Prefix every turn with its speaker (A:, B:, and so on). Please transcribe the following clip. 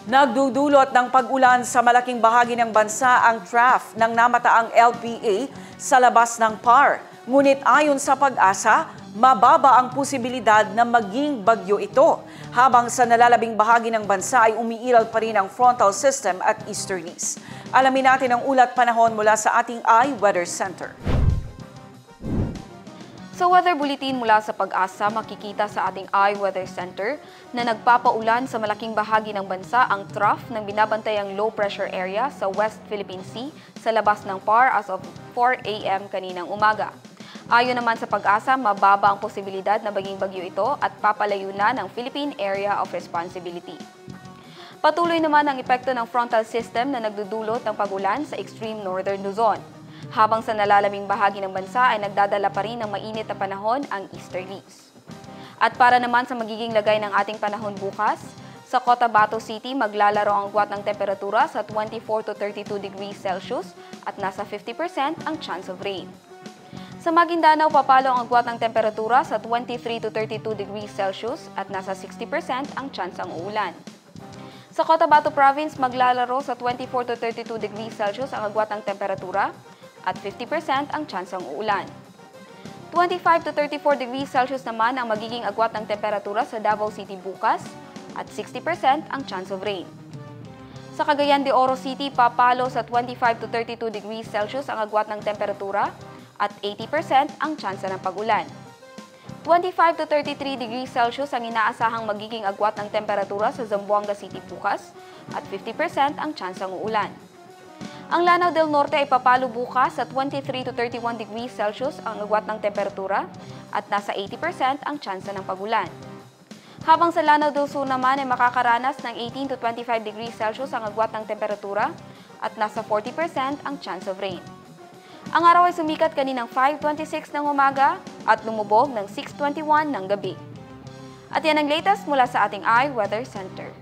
A: Nagdudulot ng pag-ulan sa malaking bahagi ng bansa ang trough ng namataang LPA sa labas ng PAR. Ngunit ayon sa Pag-asa, mababa ang posibilidad na maging bagyo ito. Habang sa nalalabing bahagi ng bansa ay umiiral pa rin ang frontal system at easterlies. Alamin natin ang ulat panahon mula sa ating iWeather Center.
B: Sa weather bulletin mula sa Pag-asa, makikita sa ating iWeather Center na nagpapaulan sa malaking bahagi ng bansa ang trough ng binabantayang low pressure area sa West Philippine Sea sa labas ng PAR as of 4 a.m. kaninang umaga. Ayon naman sa Pag-asa, mababa ang posibilidad na maging bagyo ito at papalayo na ng Philippine Area of Responsibility. Patuloy naman ang epekto ng frontal system na nagdudulot ng pag-ulan sa extreme northern Luzon. Habang sa nalalaming bahagi ng bansa ay nagdadala pa rin ng mainit na panahon ang easterlies. At para naman sa magiging lagay ng ating panahon bukas, sa Cotabato City maglalaro ang agwat ng temperatura sa 24 to 32 degrees Celsius at nasa 50% ang chance of rain. Sa Maguindanao, papalo ang agwat ng temperatura sa 23 to 32 degrees Celsius at nasa 60% ang chance ang uulan. Sa Cotabato Province, maglalaro sa 24 to 32 degrees Celsius ang agwat ng temperatura at 50% ang chance ang uulan. 25 to 34 degrees Celsius naman ang magiging agwat ng temperatura sa Davao City bukas at 60% ang chance of rain. Sa Cagayan de Oro City, papalo sa 25 to 32 degrees Celsius ang agwat ng temperatura at 80% ang chance ng pag-ulan. 25 to 33 degrees Celsius ang inaasahang magiging agwat ng temperatura sa Zamboanga City bukas at 50% ang chance ng uulan. Ang Lanao del Norte ay papalo bukas sa 23 to 31 degrees Celsius ang agwat ng temperatura at nasa 80% ang tsansa ng pag-ulan. Habang sa Lanao del Sur naman ay makakaranas ng 18 to 25 degrees Celsius ang agwat ng temperatura at nasa 40% ang chance of rain. Ang araw ay sumikat kaninang 5:26 ng umaga at lumubog ng 6:21 ng gabi. At yan ang latest mula sa ating iWeather Center.